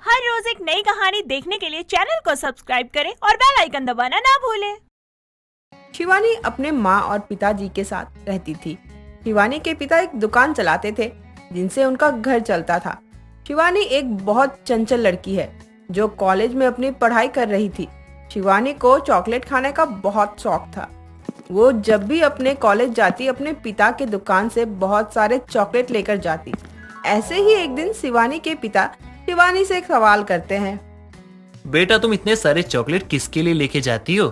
हर रोज एक नई कहानी देखने के लिए चैनल को सब्सक्राइब करें और बेल आइकन दबाना ना भूलें। शिवानी अपने माँ और पिताजी के साथ रहती थी। शिवानी के पिता एक दुकान चलाते थे जिनसे उनका घर चलता था। शिवानी एक बहुत चंचल लड़की है जो कॉलेज में अपनी पढ़ाई कर रही थी। शिवानी को चॉकलेट खाने का बहुत शौक था। वो जब भी अपने कॉलेज जाती अपने पिता के दुकान से बहुत सारे चॉकलेट लेकर जाती। ऐसे ही एक दिन शिवानी के पिता शिवानी से एक सवाल करते हैं। बेटा, तुम इतने सारे चॉकलेट किसके लिए लेके जाती हो?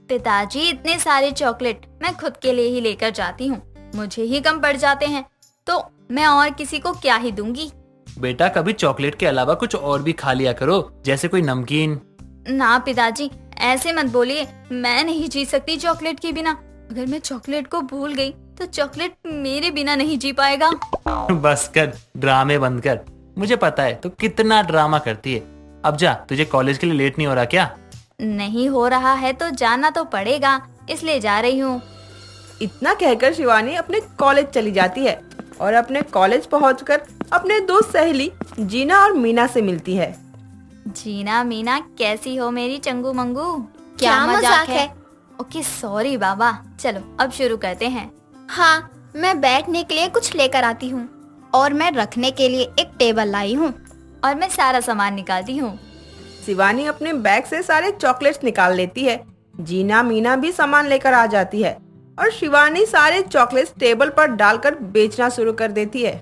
पिताजी, इतने सारे चॉकलेट मैं खुद के लिए ही लेकर जाती हूँ। मुझे ही कम पड़ जाते हैं तो मैं और किसी को क्या ही दूंगी। बेटा, कभी चॉकलेट के अलावा कुछ और भी खा लिया करो, जैसे कोई नमकीन। ना पिताजी, ऐसे मत बोलिए। मैं नहीं जी सकती चॉकलेट के बिना। अगर मैं चॉकलेट को भूल गई तो चॉकलेट मेरे बिना नहीं जी पाएगा। बस कर, ड्रामे बंद कर। मुझे पता है तो कितना ड्रामा करती है। अब जा, तुझे कॉलेज के लिए लेट नहीं हो रहा क्या? नहीं हो रहा है तो जाना तो पड़ेगा, इसलिए जा रही हूँ। इतना कहकर शिवानी अपने कॉलेज चली जाती है और अपने कॉलेज पहुंचकर अपने दो सहेली जीना और मीना से मिलती है। जीना, मीना, कैसी हो मेरी चंगू मंगू? क्या मजाक है? ओके सॉरी बाबा। चलो अब शुरू करते हैं। हाँ, मैं बैठने के लिए कुछ लेकर आती हूँ और मैं रखने के लिए एक टेबल लाई हूँ और मैं सारा सामान निकालती हूँ। शिवानी अपने बैग से सारे चॉकलेट्स निकाल लेती है। जीना मीना भी सामान लेकर आ जाती है और शिवानी सारे चॉकलेट्स टेबल पर डालकर बेचना शुरू कर देती है।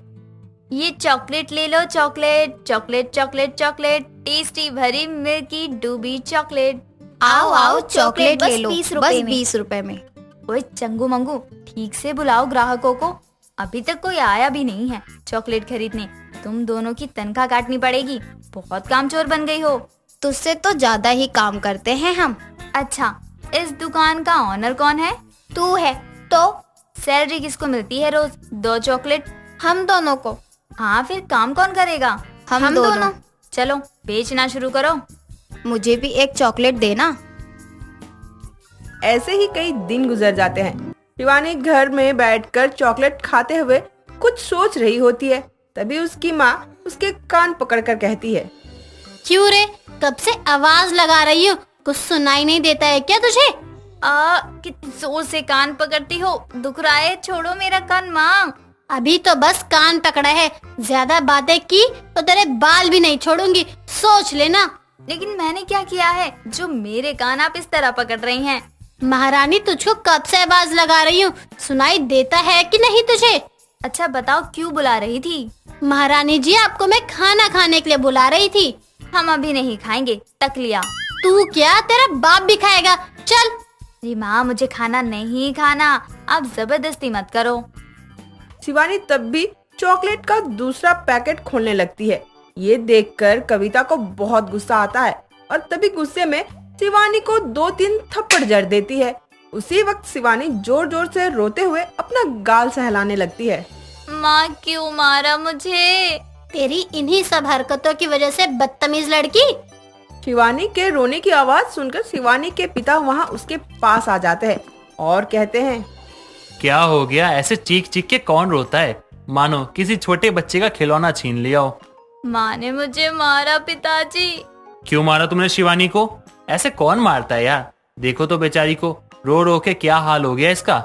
ये चॉकलेट ले लो, chocolate chocolate chocolate chocolate, tasty भरी मिल्की डूबी चॉकलेट। आओ आओ, चॉकलेट ले लो, 20 बस रुपए में। 20 रुपए में। ओए चंगू मंगू, ठीक से बुलाओ ग्राहकों को। अभी तक कोई आया भी नहीं है चॉकलेट खरीदने। तुम दोनों की तनख्वाह काटनी पड़ेगी। बहुत कामचोर बन गई हो। तुझसे तो ज्यादा ही काम करते हैं हम। अच्छा, इस दुकान का ऑनर कौन है? तू है तो सैलरी किसको मिलती है रोज? 2 चॉकलेट। हम दोनों को। हाँ, फिर काम कौन करेगा? हम दोनों। चलो बेचना शुरू करो। मुझे भी एक चॉकलेट देना। ऐसे ही कई दिन गुजर जाते हैं। शिवानी घर में बैठकर चॉकलेट खाते हुए कुछ सोच रही होती है। तभी उसकी माँ उसके कान पकड़कर कहती है, क्यों रे, कब से आवाज लगा रही हो? कुछ सुनाई नहीं देता है क्या तुझे? कितनी जोर से कान पकड़ती हो? दुख रहा है, छोड़ो मेरा कान माँ। अभी तो बस कान पकड़ा है, ज्यादा बातें की तो तेरे बाल भी नहीं छोड़ूंगी, सोच लेना। लेकिन मैंने क्या किया है जो मेरे कान आप इस तरह पकड़ रही हैं? महारानी, तुझको कब से आवाज लगा रही हूँ, सुनाई देता है कि नहीं तुझे? अच्छा बताओ, क्यों बुला रही थी? महारानी जी, आपको मैं खाना खाने के लिए बुला रही थी। हम अभी नहीं खाएंगे, तक लिया। तू क्या, तेरा बाप भी खाएगा। चल। जी माँ, मुझे खाना नहीं खाना, आप जबरदस्ती मत करो। शिवानी तब भी चॉकलेट का दूसरा पैकेट खोलने लगती है। ये देखकर कविता को बहुत गुस्सा आता है और तभी गुस्से में शिवानी को 2-3 थप्पड़ जड़ देती है। उसी वक्त शिवानी जोर जोर से रोते हुए अपना गाल सहलाने लगती है। माँ, क्यों मारा मुझे? तेरी इन्हीं सब हरकतों की वजह से, बदतमीज लड़की। शिवानी के रोने की आवाज सुनकर शिवानी के पिता वहाँ उसके पास आ जाते हैं और कहते हैं, क्या हो गया? ऐसे चीख चीख के कौन रोता है? मानो किसी छोटे बच्चे का खिलौना छीन लिया हो। माँ ने मुझे मारा पिताजी। क्यों मारा तुमने शिवानी को? ऐसे कौन मारता है यार? देखो तो बेचारी को, रो रो के क्या हाल हो गया इसका।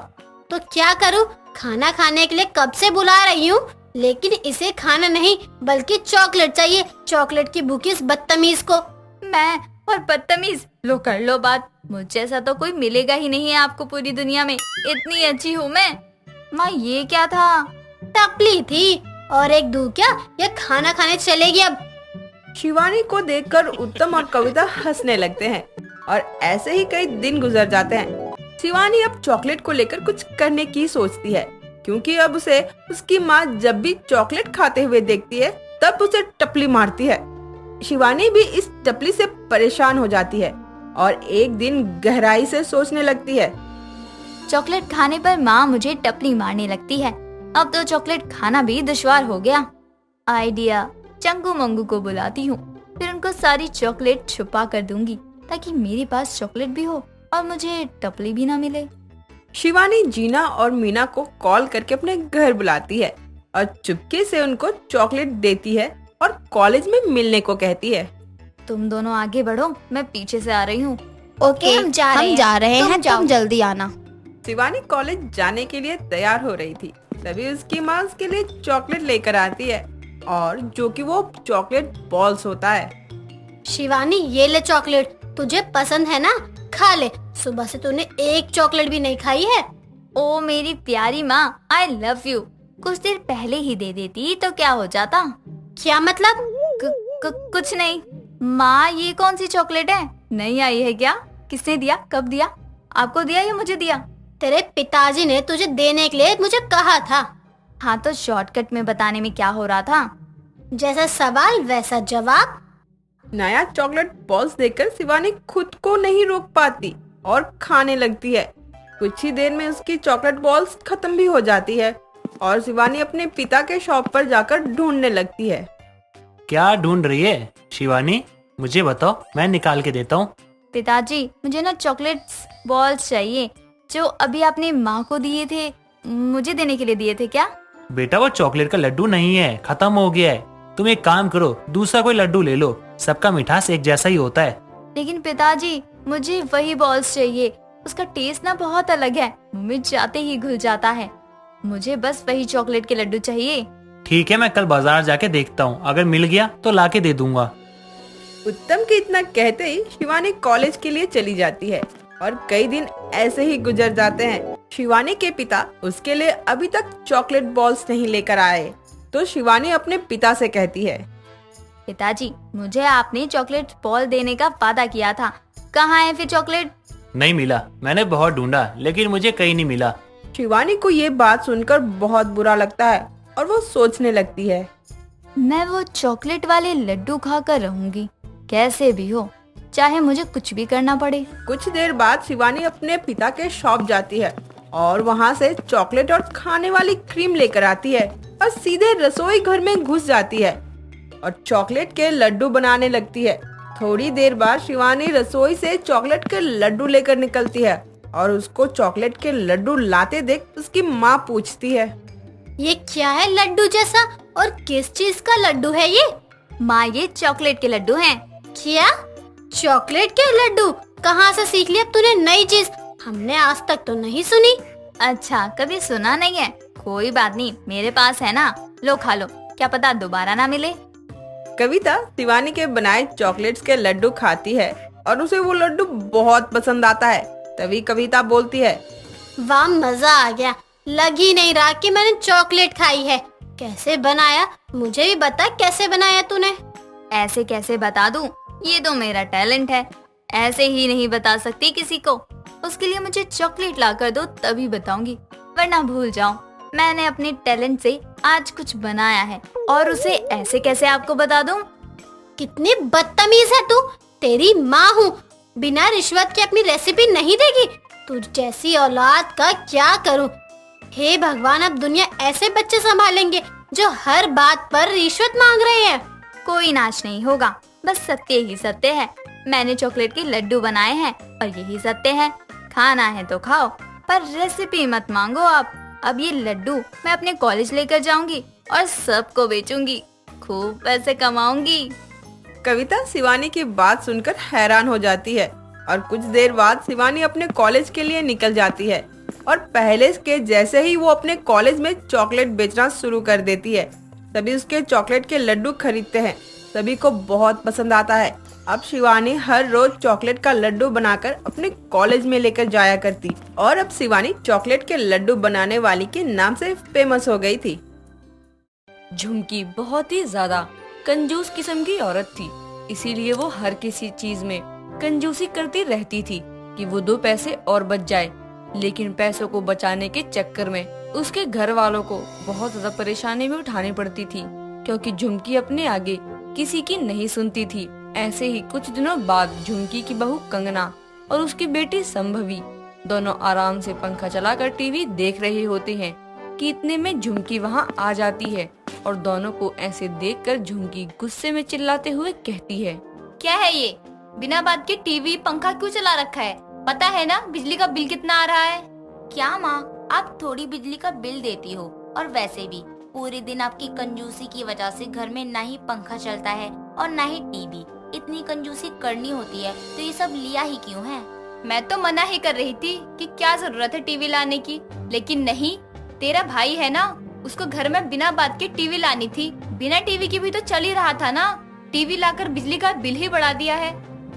तो क्या करूँ, खाना खाने के लिए कब से बुला रही हूँ, लेकिन इसे खाना नहीं बल्कि चॉकलेट चाहिए। चॉकलेट की भूखी इस बदतमीज को। मैं और बदतमीज? लो कर लो बात। मुझ जैसा तो कोई मिलेगा ही नहीं है आपको पूरी दुनिया में। इतनी अच्छी हूँ मैं। माँ, ये क्या था? टपली थी। और एक दूं क्या, ये खाना खाने चलेगी अब। शिवानी को देखकर उत्तम और कविता हंसने लगते हैं और ऐसे ही कई दिन गुजर जाते हैं। शिवानी अब चॉकलेट को लेकर कुछ करने की सोचती है, क्योंकि अब उसे उसकी माँ जब भी चॉकलेट खाते हुए देखती है तब उसे टपली मारती है। शिवानी भी इस टपली से परेशान हो जाती है और एक दिन गहराई से सोचने लगती है। चॉकलेट खाने पर माँ मुझे टपली मारने लगती है। अब तो चॉकलेट खाना भी दुश्वार हो गया। आइडिया, चंगू मंगू को बुलाती हूँ, फिर उनको सारी चॉकलेट छुपा कर दूंगी ताकि मेरे पास चॉकलेट भी हो और मुझे टपली भी ना मिले। शिवानी जीना और मीना को कॉल करके अपने घर बुलाती है और चुपके से उनको चॉकलेट देती है और कॉलेज में मिलने को कहती है। तुम दोनों आगे बढ़ो, मैं पीछे से आ रही हूँ। ओके, हम जा रहे हैं, तुम जल्दी आना। शिवानी कॉलेज जाने के लिए तैयार हो रही थी, तभी उसकी माँ उसके लिए चॉकलेट लेकर आती है, और जो कि वो चॉकलेट बॉल्स होता है। शिवानी, ये ले चॉकलेट, तुझे पसंद है ना, खा ले। सुबह से तूने एक चॉकलेट भी नहीं खाई है। ओ मेरी प्यारी माँ, आई लव यू। कुछ देर पहले ही दे देती तो क्या हो जाता। क्या मतलब? कुछ नहीं माँ, ये कौन सी चॉकलेट है? नहीं आई है क्या? किसने दिया? कब दिया? आपको दिया या मुझे दिया? तेरे पिताजी ने तुझे देने के लिए मुझे कहा था। हाँ, तो शॉर्टकट में बताने में क्या हो रहा था? जैसा सवाल वैसा जवाब। नया चॉकलेट बॉल्स देखकर शिवानी खुद को नहीं रोक पाती और खाने लगती है। कुछ ही देर में उसकी चॉकलेट बॉल्स खत्म भी हो जाती है और शिवानी अपने पिता के शॉप पर जाकर ढूंढने लगती है। क्या ढूंढ रही है शिवानी? मुझे बताओ, मैं निकाल के देता हूँ। पिताजी, मुझे ना चॉकलेट्स बॉल्स चाहिए जो अभी आपने माँ को दिए थे, मुझे देने के लिए दिए थे क्या? बेटा, वो चॉकलेट का लड्डू नहीं है, खत्म हो गया है। तुम एक काम करो, दूसरा कोई लड्डू ले लो, सबका मिठास एक जैसा ही होता है। लेकिन पिताजी, मुझे वही बॉल्स चाहिए, उसका टेस्ट ना बहुत अलग है, मुंह में जाते ही घुल जाता है। मुझे बस वही चॉकलेट के लड्डू चाहिए। ठीक है, मैं कल बाजार जाके देखता हूँ, अगर मिल गया तो लाके दे दूंगा। उत्तम के इतना कहते ही शिवानी कॉलेज के लिए चली जाती है और कई दिन ऐसे ही गुजर जाते हैं। शिवानी के पिता उसके लिए अभी तक चॉकलेट बॉल्स नहीं लेकर आए, तो शिवानी अपने पिता से कहती है, पिताजी, मुझे आपने चॉकलेट बॉल देने का वादा किया था, कहाँ है फिर चॉकलेट? नहीं मिला, मैंने बहुत ढूंढा लेकिन मुझे कहीं नहीं मिला। शिवानी को ये बात सुनकर बहुत बुरा लगता है और वो सोचने लगती है, मैं वो चॉकलेट वाले लड्डू खाकर रहूंगी, कैसे भी हो, चाहे मुझे कुछ भी करना पड़े। कुछ देर बाद शिवानी अपने पिता के शॉप जाती है और वहाँ से चॉकलेट और खाने वाली क्रीम लेकर आती है और सीधे रसोई घर में घुस जाती है और चॉकलेट के लड्डू बनाने लगती है। थोड़ी देर बाद शिवानी रसोई से चॉकलेट के लड्डू लेकर निकलती है और उसको चॉकलेट के लड्डू लाते देख उसकी माँ पूछती है, ये क्या है लड्डू जैसा, और किस चीज का लड्डू है ये? माँ, ये चॉकलेट के लड्डू हैं। क्या? चॉकलेट के लड्डू? कहाँ से सीख लिया तूने नई चीज? हमने आज तक तो नहीं सुनी। अच्छा, कभी सुना नहीं है? कोई बात नहीं, मेरे पास है ना, लो खा लो, क्या पता दोबारा ना मिले। कविता शिवानी के बनाए चॉकलेट्स के लड्डू खाती है और उसे वो लड्डू बहुत पसंद आता है। तभी कविता बोलती है, वाह, मजा आ गया, लग ही नहीं रहा कि मैंने चॉकलेट खाई है। कैसे बनाया, मुझे भी बता, कैसे बनाया तूने? ऐसे कैसे बता दूं? ये तो मेरा टैलेंट है, ऐसे ही नहीं बता सकती किसी को। उसके लिए मुझे चॉकलेट ला कर दो तभी बताऊंगी, वरना भूल जाओ। मैंने अपने टैलेंट से आज कुछ बनाया है और उसे ऐसे कैसे आपको बता दूं? कितनी बदतमीज है तू, तेरी माँ हूँ, बिना रिश्वत के अपनी रेसिपी नहीं देगी। तुझ जैसी औलाद का क्या करूँ? हे भगवान, अब दुनिया ऐसे बच्चे संभालेंगे जो हर बात पर रिश्वत मांग रहे हैं। कोई नाच नहीं होगा, बस सत्य ही सत्य है। मैंने चॉकलेट के लड्डू बनाए हैं और यही सत्य है। खाना है तो खाओ, पर रेसिपी मत मांगो आप। अब ये लड्डू मैं अपने कॉलेज लेकर जाऊंगी और सबको बेचूंगी, खूब पैसे कमाऊंगी। कविता शिवानी की बात सुनकर हैरान हो जाती है और कुछ देर बाद शिवानी अपने कॉलेज के लिए निकल जाती है और पहले के जैसे ही वो अपने कॉलेज में चॉकलेट बेचना शुरू कर देती है। सभी उसके चॉकलेट के लड्डू खरीदते हैं, सभी को बहुत पसंद आता है। अब शिवानी हर रोज चॉकलेट का लड्डू बनाकर अपने कॉलेज में लेकर जाया करती और अब शिवानी चॉकलेट के लड्डू बनाने वाली के नाम से फेमस हो गई थी। झुमकी बहुत ही ज्यादा कंजूस किस्म की औरत थी, इसीलिए वो हर किसी चीज में कंजूसी करती रहती थी कि वो 2 पैसे और बच जाए। लेकिन पैसों को बचाने के चक्कर में उसके घर वालों को बहुत ज्यादा परेशानी में उठानी पड़ती थी, क्योंकि झुमकी अपने आगे किसी की नहीं सुनती थी। ऐसे ही कुछ दिनों बाद झुमकी की बहू कंगना और उसकी बेटी संभवी दोनों आराम से पंखा चलाकर टीवी देख रहे होते हैं कि इतने में झुमकी वहां आ जाती है और दोनों को ऐसे देखकर झुमकी गुस्से में चिल्लाते हुए कहती है, क्या है ये? बिना बात के टीवी पंखा क्यों चला रखा है? पता है ना बिजली का बिल कितना आ रहा है? क्या माँ, आप थोड़ी बिजली का बिल देती हो, और वैसे भी पूरे दिन आपकी कंजूसी की वजह से घर में ना ही पंखा चलता है और ना ही टीवी। इतनी कंजूसी करनी होती है तो ये सब लिया ही क्यों है? मैं तो मना ही कर रही थी कि क्या जरूरत है टीवी लाने की, लेकिन नहीं, तेरा भाई है ना, उसको घर में बिना बात के टीवी लानी थी। बिना टीवी के भी तो चल ही रहा था ना, टीवी लाकर बिजली का बिल ही बढ़ा दिया है।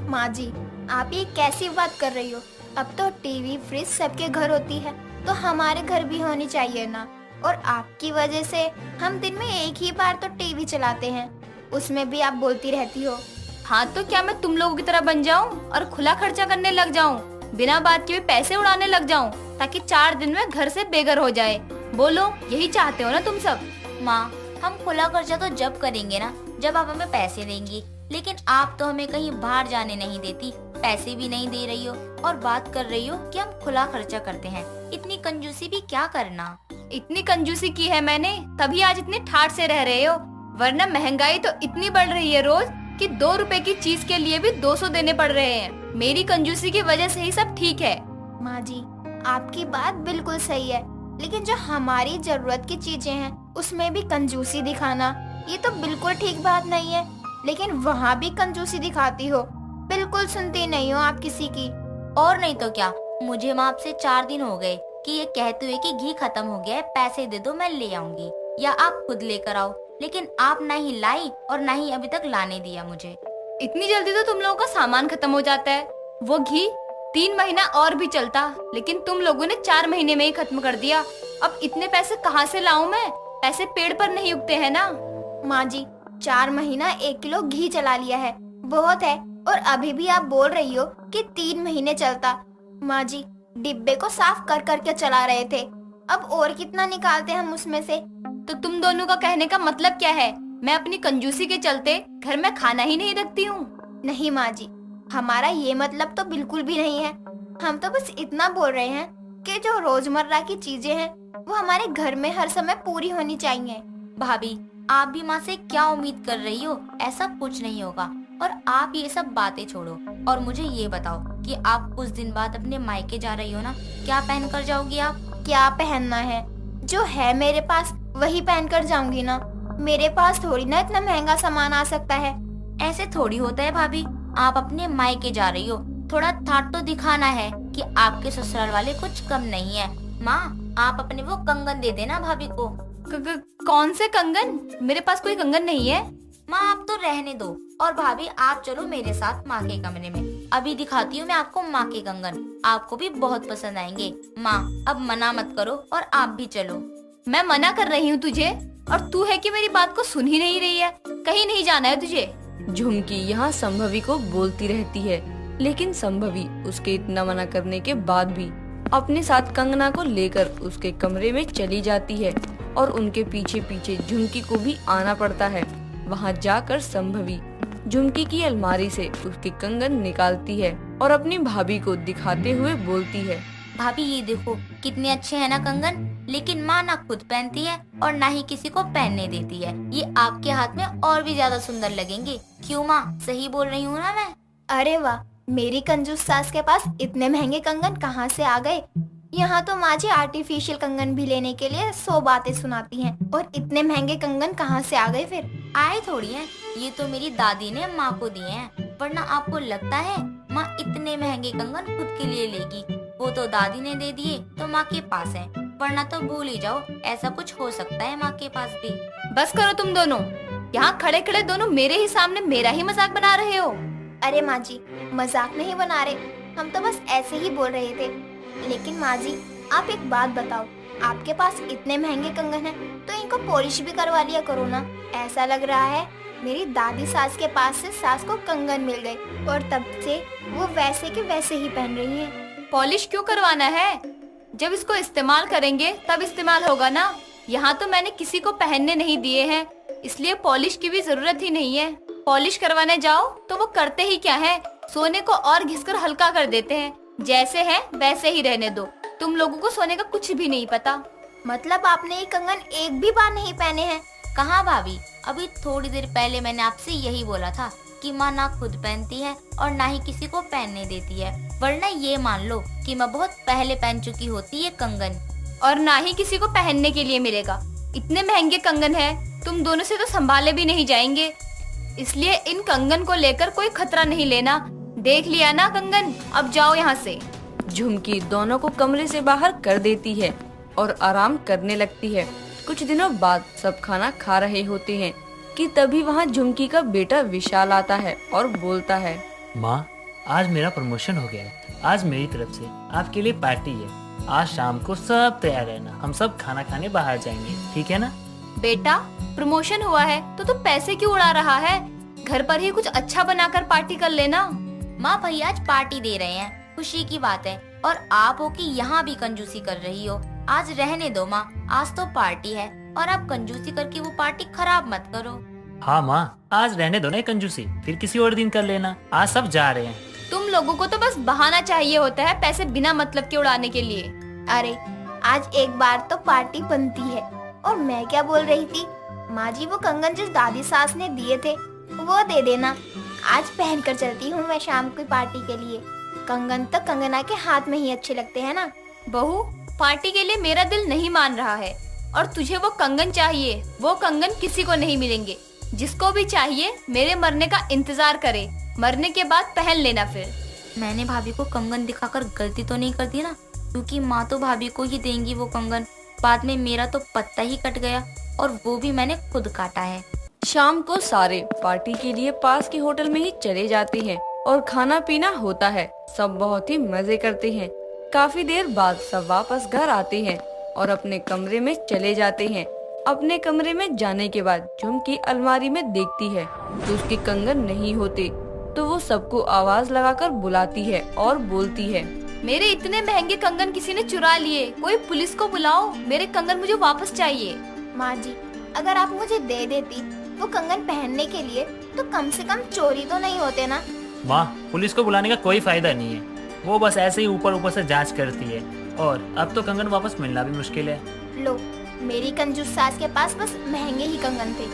माँ जी, आप ये कैसी बात कर रही हो? अब तो टीवी फ्रिज सबके घर होती है, तो हमारे घर भी होनी चाहिए ना। और आपकी वजह से हम दिन में एक ही बार तो टीवी चलाते हैं, उसमें भी आप बोलती रहती हो। हाँ तो क्या मैं तुम लोगों की तरह बन जाऊं और खुला खर्चा करने लग जाऊं, बिना बात के भी पैसे उड़ाने लग जाऊं, ताकि 4 दिन में घर से बेघर हो जाए? बोलो, यही चाहते हो ना तुम सब? माँ, हम खुला खर्चा तो जब करेंगे ना जब आप हमें पैसे देंगी, लेकिन आप तो हमें कहीं बाहर जाने नहीं देती, पैसे भी नहीं दे रही हो और बात कर रही हो कि हम खुला खर्चा करते हैं। इतनी कंजूसी भी क्या करना? इतनी कंजूसी की है मैंने, तभी आज इतने ठाठ से रह रहे हो, वरना महंगाई तो इतनी बढ़ रही है रोज कि 2 रुपए की चीज के लिए भी 200 देने पड़ रहे हैं। मेरी कंजूसी की वजह से ही सब ठीक है। माँ जी, आपकी बात बिल्कुल सही है, लेकिन जो हमारी जरूरत की चीजें हैं उसमें भी कंजूसी दिखाना, ये तो बिल्कुल ठीक बात नहीं है। लेकिन वहाँ भी कंजूसी दिखाती हो, बिल्कुल सुनती नहीं हो आप किसी की। और नहीं तो क्या, मुझे माँ आपसे 4 दिन हो गए कि ये कहते हुए कि घी खत्म हो गया है, पैसे दे दो मैं ले आऊंगी, या आप खुद लेकर आओ, लेकिन आप ना ही लाई और ना ही अभी तक लाने दिया मुझे। इतनी जल्दी तो तुम लोगों का सामान खत्म हो जाता है? वो घी 3 महीना और भी चलता, लेकिन तुम लोगों ने 4 महीने में ही खत्म कर दिया। अब इतने पैसे कहाँ से लाऊं मैं? पैसे पेड़ पर नहीं उगते हैं ना। माँ जी, 4 महीना 1 किलो घी चला लिया है, बहुत है। और अभी भी आप बोल रही हो कि 3 महीने चलता। माँ जी, डिब्बे को साफ कर करके चला रहे थे, अब और कितना निकालते हम उसमें से? तो तुम दोनों का कहने का मतलब क्या है? मैं अपनी कंजूसी के चलते घर में खाना ही नहीं रखती हूँ? नहीं माँ जी, हमारा ये मतलब तो बिल्कुल भी नहीं है। हम तो बस इतना बोल रहे हैं कि जो रोजमर्रा की चीजें हैं वो हमारे घर में हर समय पूरी होनी चाहिए। भाभी, आप भी माँ से क्या उम्मीद कर रही हो? ऐसा कुछ नहीं होगा। और आप ये सब बातें छोड़ो और मुझे ये बताओ कि आप कुछ दिन बाद अपने मायके जा रही हो ना, क्या पहन कर जाओगी आप? क्या पहनना है? जो है मेरे पास वही पहन कर जाऊंगी ना। मेरे पास थोड़ी ना इतना महंगा सामान आ सकता है। ऐसे थोड़ी होता है भाभी, आप अपने मायके जा रही हो, थोड़ा ठाट तो दिखाना है कि आपके ससुराल वाले कुछ कम नहीं है। माँ, आप अपने वो कंगन दे देना भाभी को। कौन से कंगन? मेरे पास कोई कंगन नहीं है। माँ, आप तो रहने दो, और भाभी आप चलो मेरे साथ माँ के कमरे में, अभी दिखाती हूँ मैं आपको माँ के कंगन, आपको भी बहुत पसंद आएंगे। माँ, अब मना मत करो और आप भी चलो। मैं मना कर रही हूँ तुझे, और तू है कि मेरी बात को सुन ही नहीं रही है। कहीं नहीं जाना है तुझे। झुमकी यहाँ संभवी को बोलती रहती है, लेकिन संभवी उसके इतना मना करने के बाद भी अपने साथ कंगना को लेकर उसके कमरे में चली जाती है और उनके पीछे पीछे झुमकी को भी आना पड़ता है। वहाँ जाकर संभवी झुमकी की अलमारी से उसके कंगन निकालती है और अपनी भाभी को दिखाते हुए बोलती है, भाभी ये देखो कितने अच्छे हैं ना कंगन, लेकिन माँ ना खुद पहनती है और ना ही किसी को पहनने देती है। ये आपके हाथ में और भी ज्यादा सुंदर लगेंगे। क्यों माँ, सही बोल रही हूँ ना मैं? अरे वाह, मेरी कंजूस सास के पास इतने महंगे कंगन कहाँ से आ गए? यहाँ तो माँ जी आर्टिफिशियल कंगन भी लेने के लिए 100 बातें सुनाती हैं, और इतने महंगे कंगन कहाँ से आ गए फिर? आए थोड़ी हैं, ये तो मेरी दादी ने माँ को दिए हैं। वरना आपको लगता है माँ इतने महंगे कंगन खुद के लिए लेगी? वो तो दादी ने दे दिए तो माँ के पास है, वरना तो भूल ही जाओ, ऐसा कुछ हो सकता है माँ के पास भी। बस करो तुम दोनों, यहाँ खड़े खड़े दोनों मेरे ही सामने मेरा ही मजाक बना रहे हो। अरे माँ जी, मजाक नहीं बना रहे, हम तो बस ऐसे ही बोल रहे थे। लेकिन माँ जी, आप एक बात बताओ, आपके पास इतने महंगे कंगन हैं तो इनको पॉलिश भी करवा लिया करो ना। ऐसा लग रहा है मेरी दादी सास के पास से सास को कंगन मिल गए और तब से वो वैसे के वैसे ही पहन रही हैं। पॉलिश क्यों करवाना है? जब इसको इस्तेमाल करेंगे तब इस्तेमाल होगा ना। यहाँ तो मैंने किसी को पहनने नहीं दिए हैं, इसलिए पॉलिश की भी जरूरत ही नहीं है। पॉलिश करवाने जाओ तो वो करते ही क्या है, सोने को और घिसकर हल्का कर देते हैं। जैसे है वैसे ही रहने दो, तुम लोगों को सोने का कुछ भी नहीं पता। मतलब आपने ये कंगन एक भी बार नहीं पहने हैं? कहाँ भाभी, अभी थोड़ी देर पहले मैंने आपसे यही बोला था कि माँ ना खुद पहनती है और ना ही किसी को पहनने देती है। वरना ये मान लो कि मैं बहुत पहले पहन चुकी होती है कंगन, और ना ही किसी को पहनने के लिए मिलेगा। इतने महंगे कंगन है, तुम दोनों से तो संभाले भी नहीं जाएंगे, इसलिए इन कंगन को लेकर कोई खतरा नहीं लेना। देख लिया ना कंगन, अब जाओ यहाँ से। झुमकी दोनों को कमरे से बाहर कर देती है और आराम करने लगती है। कुछ दिनों बाद सब खाना खा रहे होते हैं कि तभी वहाँ झुमकी का बेटा विशाल आता है और बोलता है, माँ, आज मेरा प्रमोशन हो गया है। आज मेरी तरफ से आपके लिए पार्टी है। आज शाम को सब तैयार रहना, हम सब खाना खाने बाहर जाएंगे, ठीक है ना? बेटा, प्रमोशन हुआ है तो तू पैसे क्यों उड़ा रहा है? घर पर ही कुछ अच्छा बनाकर पार्टी कर लेना। माँ, भैया आज पार्टी दे रहे हैं, खुशी की बात है। और आप हो कि यहाँ भी कंजूसी कर रही हो। आज रहने दो माँ, आज तो पार्टी है और आप कंजूसी करके वो पार्टी खराब मत करो। हाँ माँ, आज रहने दो ना कंजूसी, फिर किसी और दिन कर लेना। आज सब जा रहे हैं। तुम लोगों को तो बस बहाना चाहिए होता है पैसे बिना मतलब के उड़ाने के लिए। अरे आज एक बार तो पार्टी बनती है। और मैं क्या बोल रही थी, माँ जी वो कंगन जो दादी सास ने दिए थे वो दे देना, आज पहन कर चलती हूँ मैं शाम की पार्टी के लिए। कंगन तो कंगना के हाथ में ही अच्छे लगते हैं ना। बहू, पार्टी के लिए मेरा दिल नहीं मान रहा है और तुझे वो कंगन चाहिए। वो कंगन किसी को नहीं मिलेंगे। जिसको भी चाहिए मेरे मरने का इंतजार करे, मरने के बाद पहन लेना। फिर मैंने भाभी को कंगन दिखाकर गलती तो नहीं कर दी ना? क्योंकि माँ तो भाभी को ही देंगी वो कंगन। बाद में मेरा तो पत्ता ही कट गया और वो भी मैंने खुद काटा है। शाम को सारे पार्टी के लिए पास के होटल में ही चले जाते हैं और खाना पीना होता है। सब बहुत ही मजे करते हैं। काफी देर बाद सब वापस घर आते हैं और अपने कमरे में चले जाते हैं। अपने कमरे में जाने के बाद झुमकी अलमारी में देखती है तो उसके कंगन नहीं होते, तो वो सबको आवाज लगाकर बुलाती है और बोलती है, मेरे इतने महंगे कंगन किसी ने चुरा लिए, कोई पुलिस को बुलाओ, मेरे कंगन मुझे वापस चाहिए। माँ जी, अगर आप मुझे दे देती वो कंगन पहनने के लिए तो कम से कम चोरी तो नहीं होते ना। माँ, पुलिस को बुलाने का कोई फायदा नहीं है। वो बस ऐसे ही ऊपर ऊपर से जांच करती है और अब तो कंगन वापस मिलना भी मुश्किल है। लो, मेरी कंजूस सास के पास बस महंगे ही कंगन थे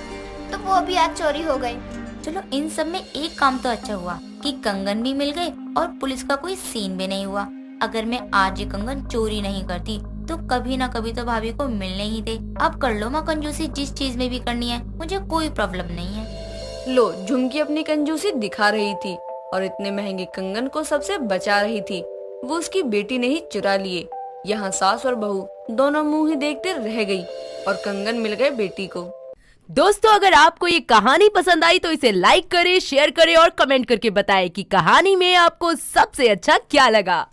तो वो भी आज चोरी हो गए। चलो, इन सब में एक काम तो अच्छा हुआ कि कंगन भी मिल गए और पुलिस का कोई सीन भी नहीं हुआ। अगर मैं आज ये कंगन चोरी नहीं करती तो कभी ना कभी तो भाभी को मिलने ही थे। अब कर लो माँ कंजूसी, जिस चीज में भी करनी है, मुझे कोई प्रॉब्लम नहीं है। लो, झुमकी अपनी कंजूसी दिखा रही थी और इतने महंगे कंगन को सबसे बचा रही थी। वो उसकी बेटी ने ही चुरा लिए। यहाँ सास और बहू दोनों मुंह ही देखते रह गई और कंगन मिल गए बेटी को। दोस्तों, अगर आपको ये कहानी पसंद आई तो इसे लाइक करें, शेयर करें और कमेंट करके बताएं कि कहानी में आपको सबसे अच्छा क्या लगा।